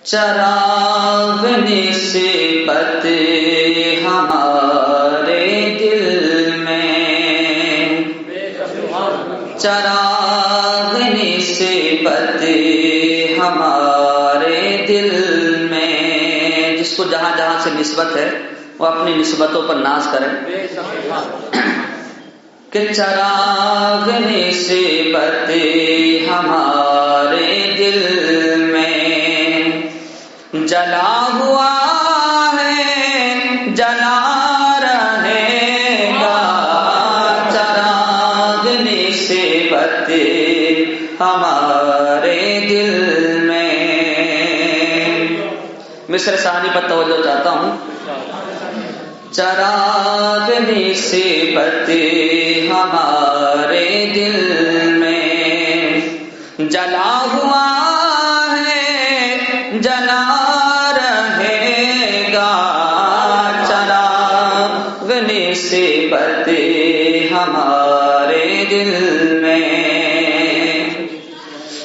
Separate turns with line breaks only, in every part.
چراغ نسبت ہمارے دل میں، چراغ نسبت ہمارے دل میں. جس کو جہاں جہاں سے نسبت ہے وہ اپنی نسبتوں پر ناز کرے کہ چراغ نسبت ہمارے دل میں جلا ہوا ہے، جلا رہے گا. چراغ نسبت ہمارے دل میں. مصر ثانی پر توجہ چاہتا ہوں. چراغ نسبت ہمارے دل میں جلا ہوا ہے، جلا رہے گا. چراغ نسبت ہمارے دل میں،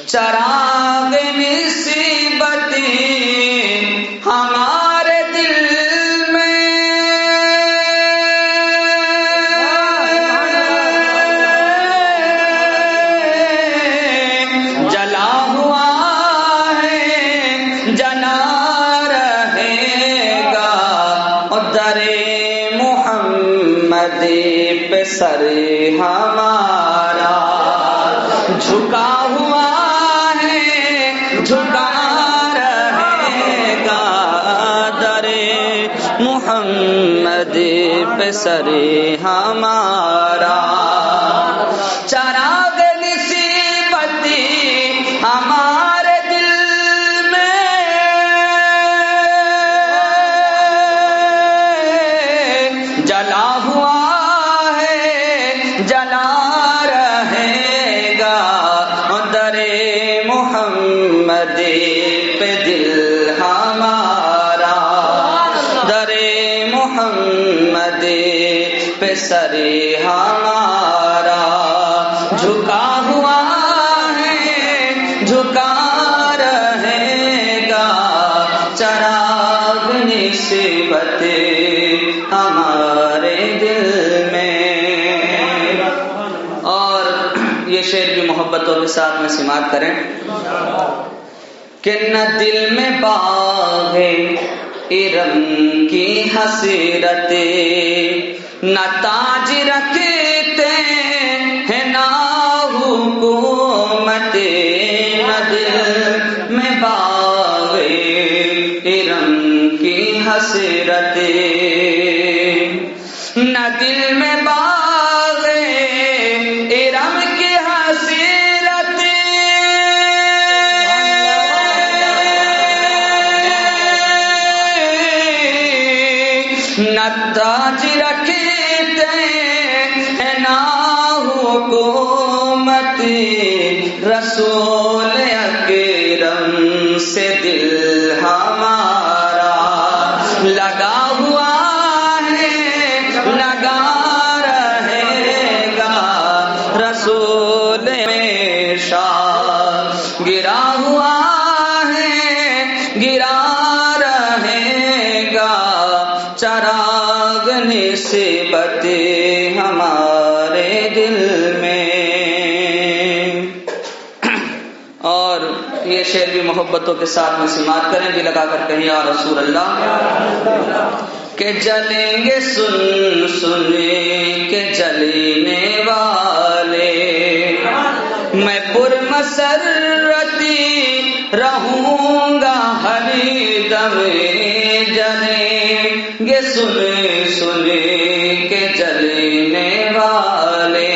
چراغ نسبت ہمارے دل میں جلا ہوا ہے، جلا رہے گا. اور در محمد پہ سر ہمارا جھکا ہوا ہے، جھکا رہے گا. در محمد پہ سر ہمارا چراغ نسبت ہمارے دل میں جلا ہوا ہے، جلا رہے گا. در محمد پہ دل ہمارا، در محمد پہ سر ہمارا جھکا ہوا ہے، جھکا رہے گا. چراغ نسبت ہمارے دل میں. اور یہ شعر بھی محبتوں کے ساتھ میں سماعت کریں کہ نہ دل میں باغ ارم کی حسرت، نہ تاج رکھتے ہیں نہ حکومت. نہ دل میں باغ ارم کی حسرت، نہ دل میں باغ ارم کی حسرت. نہ تاج رکھتے ہیں نہ حکومت. رسول اکرم سے دل ہمارا لگا ہوا ہے، لگا رہے گا. رسول میں شاہ گرا ہوا ہے، گرا رہے گا. چراغ نسبت ہمارے دل میں. اور یہ شعر بھی محبتوں کے ساتھ میں سماعت کریں بھی لگا کر کہیں یا رسول اللہ. کہ جلیں گے سن سن کے جلنے والے، میں پرمسرتی رہوں گا ہر دم. جلیں گے سن سن کے جلنے والے،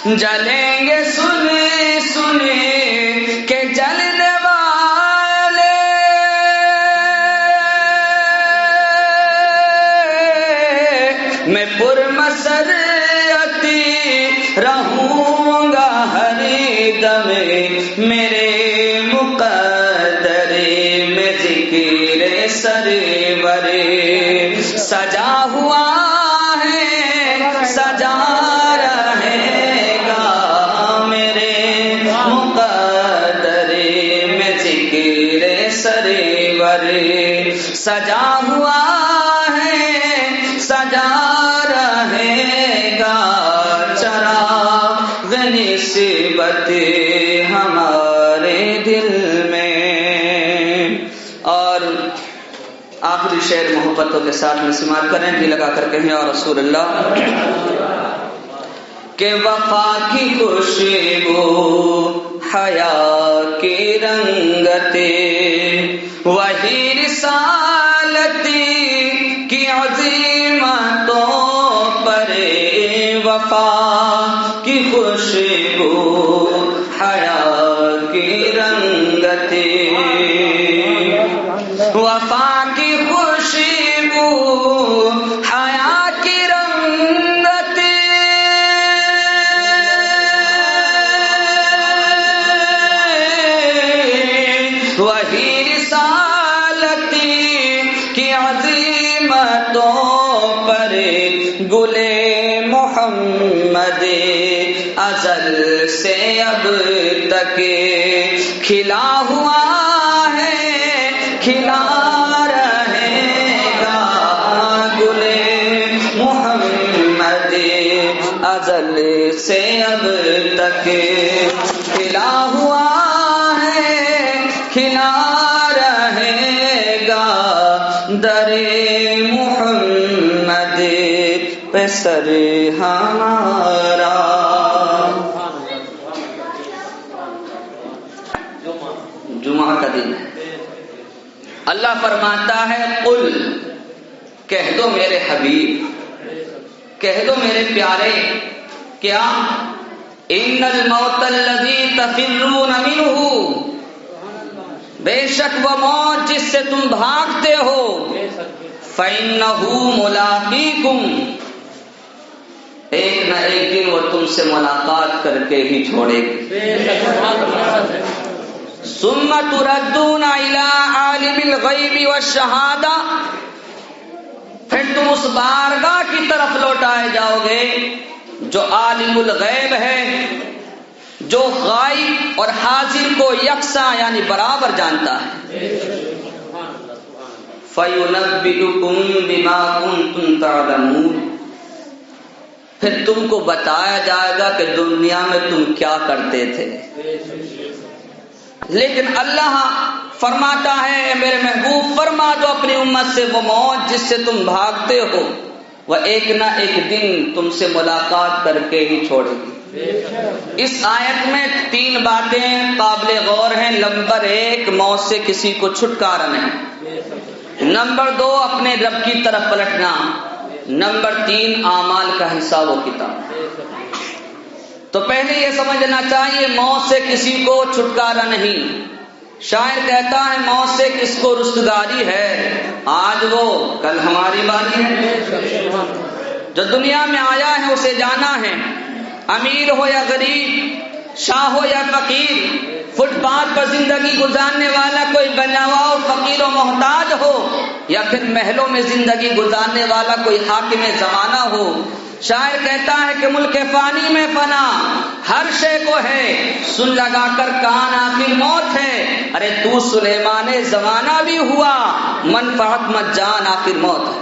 جلیں گے سن سن کے جلنے والے. میں پرمسرتی رہوں گا ہر دم. میرے مقدر میں ذکر سرور سجا ہوا ہے، سجا رہے گا. میرے مقدر میں ذکر سرور سجا ہوا ہے سجا رہے گا چراغ نسبت ہمارے دل میں. اور آخری شعر محبتوں کے ساتھ میں سماعت کریں، دل لگا کر کہیں یا رسول اللہ. کہ وفا کی خوشبو حیا کی رنگتے وہی رسالتی کی عظیمتوں پر وفا کی خوشبو حیا کی رنگتے وفا کی خوشبو حیا کی رنگتے وہی رسالتی کی عظیمتوں پر گلے محمد ازل سے اب تک کھلا ہوا ہے کھلا رہے گا گلے محمد ازل سے اب تک کھلا ہوا ہے کھلا رہے گا در محمد پہ سر ہمارا. جمعہ کا دن ہے. اللہ فرماتا ہے قل کہہ دو میرے حبیب کہہ دو میرے پیارے کیا ان الموت الذی تفرون منہ بے شک وہ موت جس سے تم بھاگتے ہو فإنہ ملاقیکم ایک نہ ایک دن وہ تم سے ملاقات کر کے ہی چھوڑے گی. ثم تردون الى عالم الغیب والشہادہ پھر تم اس بارگاہ کی طرف لوٹائے جاؤ گے جو عالم الغیب ہے جو غائب اور حاضر کو یکساں یعنی برابر جانتا ہے. فَيُنَبِّئُكُم بِمَا كُنتُمْ تَعْلَمُونَ پھر تم کو بتایا جائے گا کہ دنیا میں تم کیا کرتے تھے. لیکن اللہ فرماتا ہے میرے محبوب فرما دو اپنی امت سے وہ موت جس سے تم بھاگتے ہو وہ ایک نہ ایک دن تم سے ملاقات کر کے ہی چھوڑے گی. اس آیت میں 3 باتیں قابل غور ہیں. نمبر 1 موت سے کسی کو چھٹکارا نہیں. نمبر 2 اپنے رب کی طرف پلٹنا. نمبر 3 اعمال کا حساب و کتاب. تو پہلے یہ سمجھنا چاہیے موت سے کسی کو چھٹکارا نہیں. شاعر کہتا ہے موت سے کس کو رستگاری ہے آج وہ کل ہماری باری ہے. جو دنیا میں آیا ہے اسے جانا ہے. امیر ہو یا غریب شاہ ہو یا فقیر فٹ پاتھ پر زندگی گزارنے والا کوئی بناوا فقیر و محتاج ہو یا پھر محلوں میں زندگی گزارنے والا کوئی حاکم زمانہ ہو. شاعر کہتا ہے کہ ملک فانی میں فنا ہر شے کو ہے سن لگا کر کان آخر موت ہے. ارے تو سلیمان زمانہ بھی ہوا منفعت مت جان آخر موت ہے.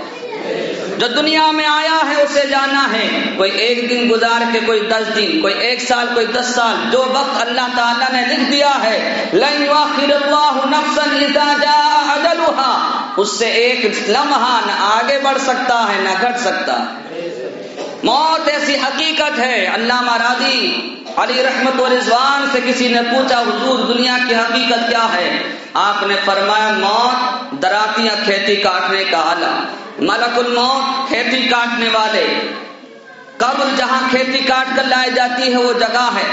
جو دنیا میں آیا ہے اسے جانا ہے. کوئی 1 دن گزار کے کوئی 10 دن کوئی 1 سال کوئی 10 سال جو وقت اللہ تعالیٰ نے لکھ دیا ہے لن یؤخر اللہ نفسا اذا جاء اجلها اس سے ایک لمحہ نہ آگے بڑھ سکتا ہے نہ گھٹ سکتا. موت ایسی حقیقت ہے. علامہ راضی علی رحمت و رضوان سے کسی نے پوچھا حضور دنیا کی حقیقت کیا ہے؟ آپ نے فرمایا موت دراتیاں کھیتی کاٹنے کا آلہ ملک الموت کھیتی کاٹنے والے. قبر جہاں کھیتی کاٹ کر لائی جاتی ہے وہ جگہ ہے.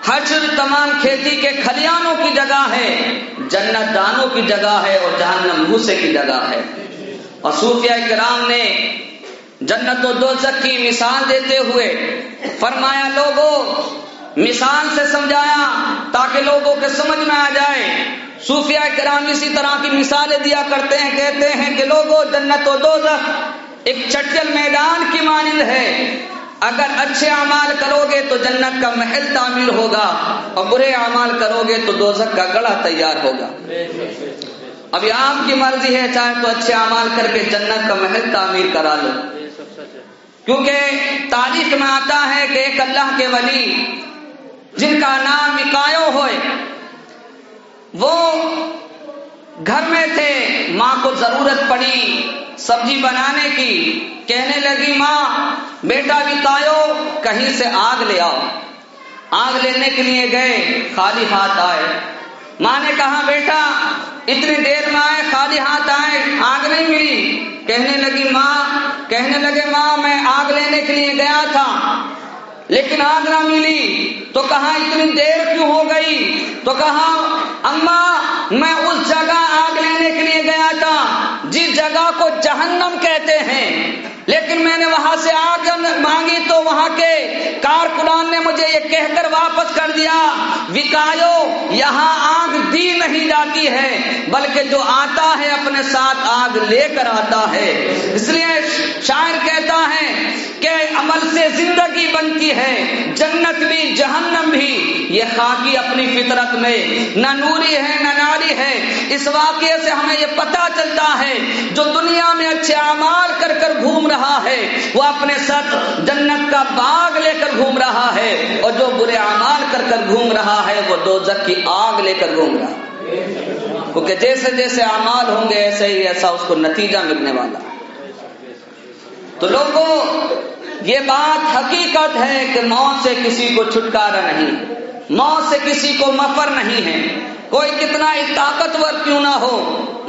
حشر تمام کھیتی کے کھلیانوں کی جگہ ہے. جنت دانوں کی جگہ ہے اور جہنم بھوسے کی جگہ ہے. اور صوفیاء کرام نے جنت و دوزخ کی مثال دیتے ہوئے فرمایا لوگوں مثال سے سمجھایا تاکہ لوگوں کے سمجھ میں آ جائے. صوفیاء کرام اسی طرح کی مثالیں دیا کرتے ہیں. کہتے ہیں کہ لوگوں جنت و دوزخ ایک چٹیل میدان کی مانند ہے. اگر اچھے اعمال کرو گے تو جنت کا محل تعمیر ہوگا، اور برے اعمال کرو گے تو دوزخ کا گڑھا تیار ہوگا۔ ابھی آپ کی مرضی ہے، چاہے تو اچھے اعمال کر کے جنت کا محل تعمیر کرا لو، کیونکہ تاریخ میں آتا ہے کہ ایک اللہ کے ولی جن کا نام وقایو ہوئے، وہ گھر میں تھے، ماں کو ضرورت پڑی سبزی بنانے کی، کہنے لگی ماں بیٹا وقایو کہیں سے آگ لے آؤ۔ آگ لینے کے لیے گئے، خالی ہاتھ آئے۔ ماں نے کہا بیٹا اتنی دیر میں آئے، خالی ہاتھ آئے، آگ نہیں ملی۔ کہنے لگے ماں میں آگ لینے کے لیے گیا تھا لیکن آگ نہ ملی۔ تو کہا اتنی دیر کیوں ہو گئی؟ تو کہا اماں میں اس جگہ آگ لینے کے لیے گیا تھا جس جگہ کو جہنم کہتے ہیں، لیکن میں نے وہاں سے آگ مانگی تو وہاں کے کارکنان نے مجھے یہ کہہ کر واپس کر دیا وقایو یہاں آگ دی نہیں جاتی ہے بلکہ جو آتا ہے اپنے ساتھ آگ لے کر آتا ہے۔ اس لیے شاعر کہتا ہے کہ عمل سے زندگی بنتی ہے، جنت بھی جہنم بھی، یہ خاکی اپنی فطرت میں نہ نوری ہے نہ ناری ہے۔ اس واقعے سے ہمیں یہ پتہ چلتا ہے جو دنیا میں اچھے اعمال کر کر گھوم رہا ہے وہ اپنے ساتھ جنت کا باغ لے کر گھوم رہا ہے، اور جو برے اعمال کر کر گھوم رہا ہے وہ دوزخ کی آگ لے کر گھوم رہا ہے، کیونکہ جیسے جیسے اعمال ہوں گے ایسے ہی ایسا اس کو نتیجہ ملنے والا۔ تو لوگوں یہ بات حقیقت ہے کہ موت سے کسی کو چھٹکارا نہیں، موت سے کسی کو مفر نہیں ہے، کوئی کتنا ہی طاقتور کیوں نہ ہو،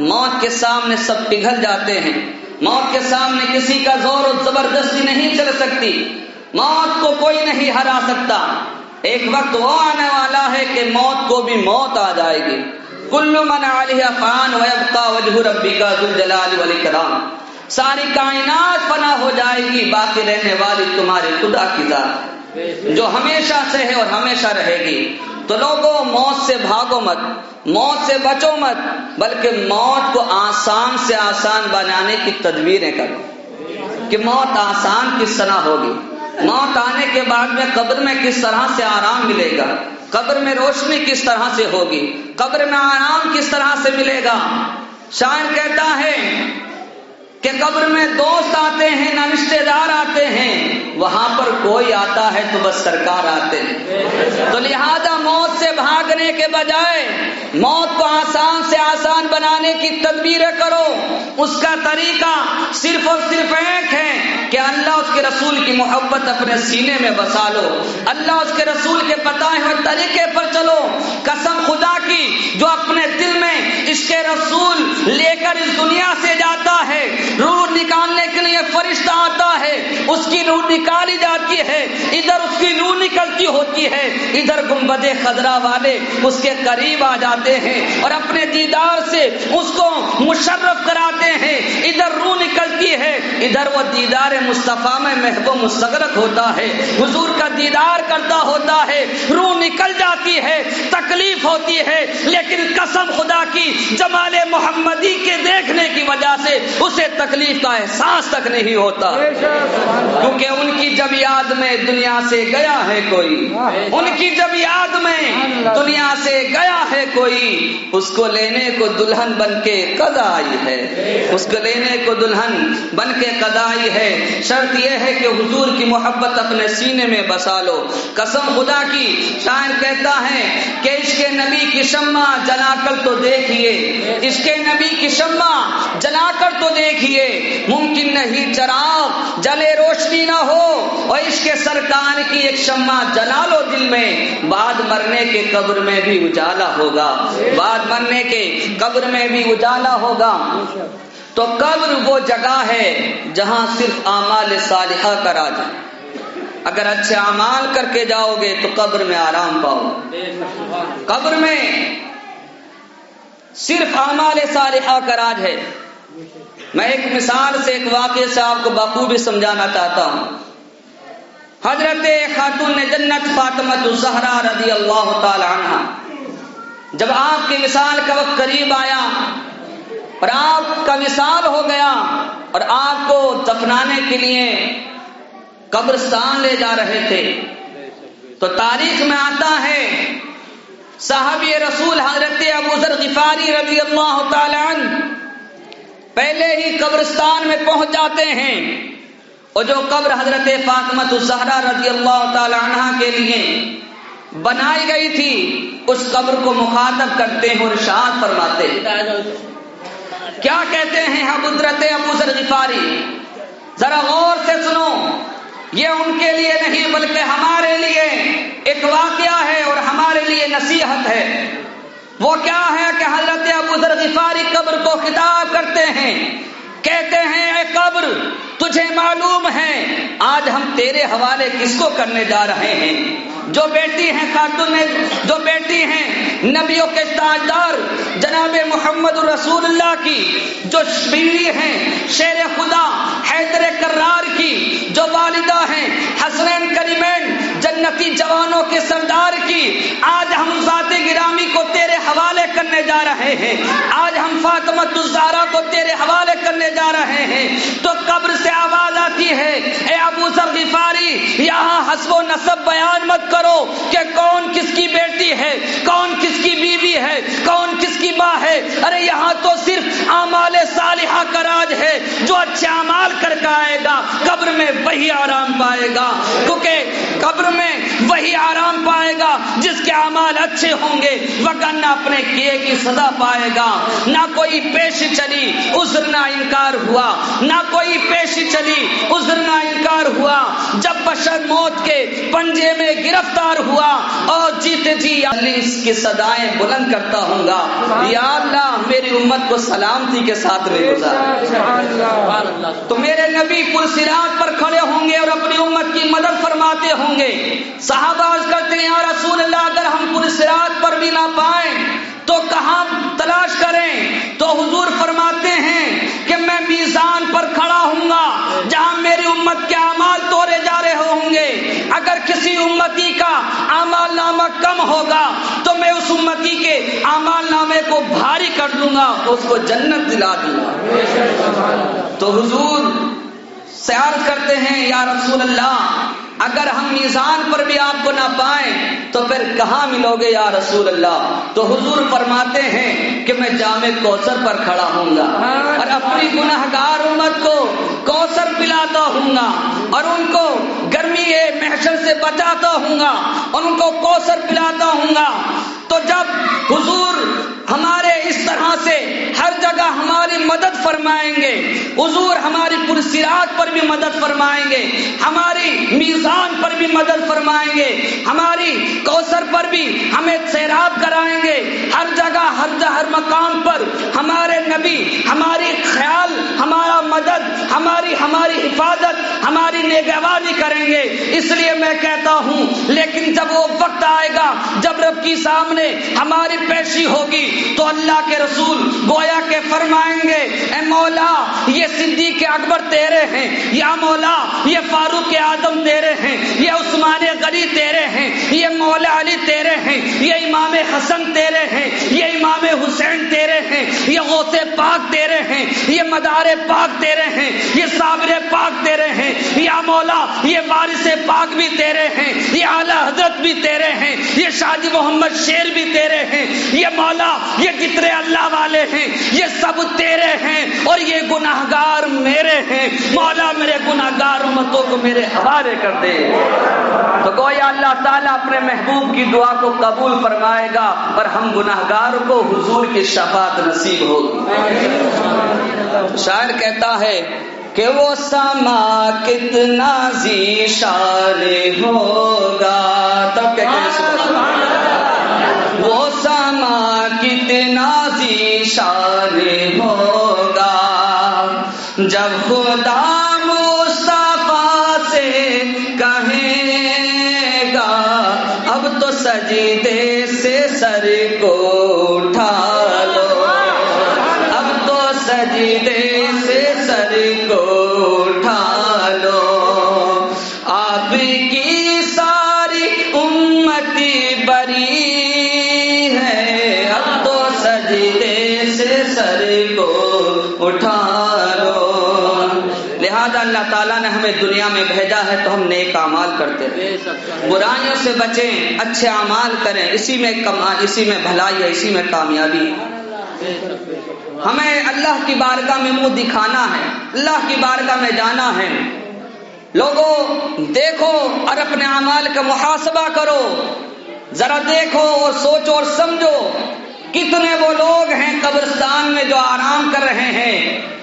موت کے سامنے سب پگھل جاتے ہیں، موت کے سامنے کسی کا زور و زبردستی نہیں چل سکتی، موت کو کوئی نہیں ہرا سکتا۔ ایک وقت وہ آنے والا ہے کہ موت کو بھی موت آ جائے گی، کل من علیہا فان ویبقى وجہ ربک ذو الجلال والاکرام، ساری کائنات فنا ہو جائے گی، باقی رہنے والی تمہارے خدا کی ذات جو ہمیشہ سے ہے اور ہمیشہ رہے گی۔ تو لوگوں موت سے بھاگو مت، موت سے بچو مت، بلکہ موت کو آسان سے آسان بنانے کی تدبیریں کرو کہ موت آسان کس طرح ہوگی، موت آنے کے بعد میں قبر میں کس طرح سے آرام ملے گا، قبر میں روشنی کس طرح سے ہوگی، قبر میں آرام کس طرح سے ملے گا۔ شاعر کہتا ہے کہ قبر میں دوست آتے ہیں نہ رشتے دار آتے ہیں، وہاں پر کوئی آتا ہے تو بس سرکار آتے ہیں۔ تو لہذا موت سے بھاگنے کے بجائے موت کو آسان سے آسان بنانے کی تدبیریں کرو۔ اس کا طریقہ صرف اور صرف ایک ہے کہ اللہ اس کے رسول کی محبت اپنے سینے میں بسا لو، اللہ اس کے رسول کے بتائے ہوئے طریقے پر چلو۔ قسم خدا کی جو اپنے دل میں عشق رسول لے کر اس دنیا سے جاتا ہے، روح نکالنے کے لیے فرشتہ آتا ہے، اس کی روح نکالی جاتی ہے، ادھر اس کی روح نکلتی ہوتی ہے، ادھر گنبد خضرا والے اس کے قریب آ جاتے ہیں اور اپنے دیدار سے اس کو مشرف کراتے ہیں، ادھر روح نکلتی ہے، ادھر وہ دیدار مصطفیٰ میں محو مستغرق ہوتا ہے، حضور کا دیدار کرتا ہوتا ہے، روح نکل جاتی ہے، تکلیف ہوتی ہے، لیکن قسم خدا کی جمال محمدی کے دیکھنے کی وجہ سے اسے تکلیف کا احساس تک نہیں ہوتا، کیونکہ ان کی جب یاد میں دنیا سے گیا ہے کوئی، ان کی جب یاد میں دنیا سے گیا ہے کوئی، اس کو لینے کو دلہن بن کے قد آئی ہے، اس کو لینے کو دلہن بن کے قد آئی ہے۔ شرط یہ ہے کہ حضور کی محبت اپنے سینے میں بسا لو۔ قسم خدا کی شاعر کہتا ہے کہ عشق نبی کی شمع جلا کر تو دیکھیے، عشق نبی کی شمع جلا کر تو دیکھیے، ممکن نہیں چراغ جلے روشنی نہ ہو، اور عشق سرکار کی ایک شمع جلا لو دل میں، بعد مرنے کے قبر میں بھی اجالا ہوگا، بعد مرنے کے قبر میں بھی اجالا ہوگا۔ تو قبر وہ جگہ ہے جہاں صرف اعمال صالحہ کا راج ہے، اگر اچھے اعمال کر کے جاؤ گے تو قبر میں آرام پاؤ، قبر میں صرف اعمال صالحہ کا راج ہے۔ میں ایک مثال سے ایک واقعے سے آپ کو بخوبی سمجھانا چاہتا ہوں۔ حضرت خاتون جنت فاطمہ الزہرا رضی اللہ تعالی عنہا جب آپ کی وصال کا وقت قریب آیا اور آپ کا وصال ہو گیا اور آپ کو دفنانے کے لیے قبرستان لے جا رہے تھے تو تاریخ میں آتا ہے صحابی رسول حضرت ابو ذر غفاری رضی اللہ تعالی عنہ پہلے ہی قبرستان میں پہنچ جاتے ہیں، اور جو قبر حضرت فاطمہ الزہرا رضی اللہ تعالی عنہا کے لیے بنائی گئی تھی اس قبر کو مخاطب کرتے ہیں اور ارشاد فرماتے ہیں، کیا کہتے ہیں حضرت ابو ذر غفاری؟ ذرا غور سے سنو، یہ ان کے لیے نہیں بلکہ ہمارے لیے ایک واقعہ ہے اور ہمارے لیے نصیحت ہے۔ وہ کیا ہے کہ حضرت ابو ذر غفاری قبر کو خطاب کرتے ہیں، کہتے ہیں اے قبر تجھے معلوم ہے آج ہم تیرے حوالے کس کو کرنے جا رہے ہیں؟ جو بیٹی ہیں خاتون، جو بیٹی ہیں نبیوں کے تاجدار جناب محمد رسول اللہ کی، جو بیوی ہیں شیر خدا حیدر کرار کی، جو والدہ ہیں حسنین کریمین جنتی جوانوں کے سردار کی، آج ہم ذات گرامی کو تیرے حوالے کرنے جا رہے ہیں، آج ہم فاطمہ الزہرا کو تیرے حوالے کرنے جا رہے ہیں۔ تو قبر سے آواز آتی ہے اے ابو ذر غفاری یہاں حسب و نسب بیان مت کرو کہ کون کس کی بیٹی ہے، کون کس کی بیوی ہے، کون کس کی ماں ہے، ارے یہاں تو صرف اعمال صالحہ کا راج ہے، جو اچھے اعمال کر کے آئے گا قبر میں وہی آرام پائے گا، کیونکہ قبر میں وہی آرام پائے گا جس کے اعمال اچھے ہوں گے، وگرنہ اپنے کیے کی سزا پائے گا۔ نہ کوئی پیش چلی عذر نہ انکار ہوا، نہ کوئی پیش چلی عذر نہ انکار ہوا، جب بشر موت کے پنجے میں گرفتار ہوا اور جیتے جی اس کی صدائیں بلند کرتا ہوں گا، یا اللہ میری امت کو سلامتی کے ساتھ میں گزار۔ تو میرے نبی پرصراط پر کھڑے ہوں گے اور اپنی امت کی مدد فرماتے ہوں گے۔ صحابہ عرض کرتے ہیں یا رسول اللہ اگر ہم پرصراط پر بھی نہ پائیں تو کہاں تلاش کریں؟ تو حضور فرماتے ہیں کہ میں میزان پر کھڑا ہوں گا جہاں میری امت کے اعمال تولے جا رہے ہوں گے، اگر کسی امتی کا اعمال نامہ کم ہوگا تو میں اس امتی کے اعمال نامے کو بھاری کر دوں گا، اس کو جنت دلا دوں گا۔ تو حضور سے عرض کرتے ہیں یا رسول اللہ اگر ہم میزان پر بھی آپ کو نہ پائیں تو پھر کہاں ملو گے یا رسول اللہ؟ تو حضور فرماتے ہیں کہ میں جام کوثر پر کھڑا ہوں گا اور اپنی گناہگار امت کو کوثر پلاتا ہوں گا اور ان کو گرمی محشر سے بچاتا ہوں گا اور ان کو کوثر پلاتا ہوں گا۔ تو جب حضور ہمارے اس طرح سے ہر جگہ ہماری مدد فرمائیں گے، حضور ہماری پرصراط پر بھی مدد فرمائیں گے، ہماری میزان پر بھی مدد فرمائیں گے، ہماری کوثر پر بھی ہمیں سیراب کرائیں گے، ہر جگہ ہر مقام پر ہمارے نبی ہماری خیال، ہمارا مدد، ہماری حفاظت، ہماری نگہبانی کریں گے۔ اس لیے میں کہتا ہوں لیکن جب وہ وقت آئے گا جب رب کی سامنے ہماری پیشی ہوگی تو اللہ کے رسول گویا کہ فرمائیں گے اے مولا یہ صدیق اکبر تیرے ہیں، یا مولا یہ فاروق اعظم تیرے ہیں، یہ عثمان غنی تیرے ہیں، یہ مولا علی تیرے ہیں، یہ امام حسن تیرے ہیں، یہ امام حسین تیرے ہیں، یہ غوث پاک تیرے ہیں، یہ مدار پاک تیرے ہیں، یہ صابر پاک تیرے ہیں، یا مولا یہ وارث پاک بھی تیرے ہیں، یہ اعلی حضرت بھی تیرے ہیں، یہ شاہجی محمد شیر بھی تیرے ہیں، یہ مولا یہ جتنے اللہ والے ہیں یہ سب تیرے ہیں اور یہ گناہگار میرے ہیں، مولا میرے گناہگار امتوں کو میرے حوالے کر دے۔ تو گویا اللہ تعالیٰ اپنے محبوب کی دعا کو قبول فرمائے گا اور ہم گناہگار کو حضور کی شفاعت نصیب ہوگی۔ شاعر کہتا ہے کہ وہ سما کتنا ذیشان ہوگا، تب کہ وہ سما کتنا ذیشان ہوگا جب خدا مصطفیٰ سے کہے گا اب تو سجدے سے سر کو اٹھا لو، اب تو سجدے سے سر کو اٹھا لو، آپ کی ساری امتی بری ہے، اب تو سجدے سے سر کو اٹھا لو۔ لہذا اللہ تعالیٰ نے ہمیں دنیا میں بھیجا ہے تو ہم نیک اعمال کرتے رہیں، برائیوں سے بچیں، اچھے اعمال کریں، اسی میں بھلائی ہے، اسی میں کامیابی ہے۔ ہمیں اللہ کی بارگاہ میں منہ دکھانا ہے، اللہ کی بارگاہ میں جانا ہے۔ لوگوں دیکھو اور اپنے اعمال کا محاسبہ کرو، ذرا دیکھو اور سوچو اور سمجھو، کتنے وہ لوگ ہیں قبرستان میں جو آرام کر رہے ہیں،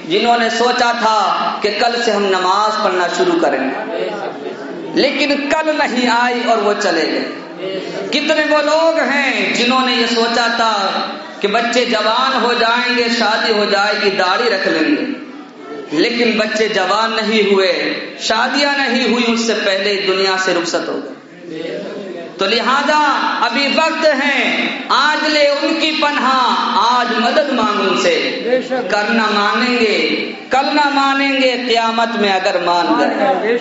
جنہوں نے سوچا تھا کہ کل سے ہم نماز پڑھنا شروع کریں گے، لیکن کل نہیں آئی اور وہ چلے گئے۔ کتنے وہ لوگ ہیں جنہوں نے یہ سوچا تھا کہ بچے جوان ہو جائیں گے، شادی ہو جائے گی، داڑھی رکھ لیں گے، لیکن بچے جوان نہیں ہوئے، شادیاں نہیں ہوئی، اس سے پہلے دنیا سے رخصت ہو گئے۔ تو لہذا ابھی وقت ہے، آج لے ان کی پناہ، آج مدد مانگ ان سے، کل نہ مانیں گے، کل نہ مانیں گے، قیامت میں اگر مان گئے۔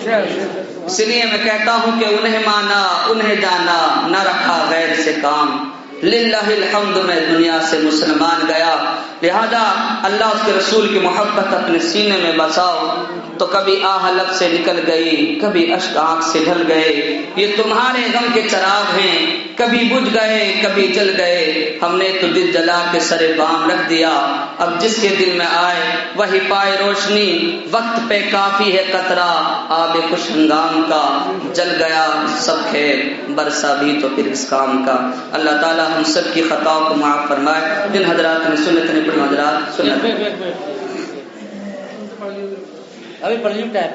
اس لیے میں کہتا ہوں کہ انہیں مانا، انہیں جانا، نہ رکھا غیر سے کام، للہ الحمد میں دنیا سے مسلمان گیا۔ لہذا اللہ اس کے رسول کی محبت اپنے سینے میں بساؤ، تو کبھی آہ لب سے نکل گئی، کبھی اشک آنکھ سے ڈھل گئے، یہ تمہارے غم کے چراغ ہیں، کبھی بجھ گئے کبھی جل گئے، ہم نے تو دل جلا کے سر بام رکھ دیا، اب جس کے دل میں آئے وہی پائے روشنی، وقت پہ کافی ہے قطرہ آب خوش ہنگام کا، جل گیا سب خیر برسا بھی تو پھر اس کام کا۔ اللہ تعالی ہم سب کی خطاؤں کو معاف فرمائے۔ جن حضرات نے سنت نہیں پڑھی حضرات سنت
ابھی پڑھ ٹائم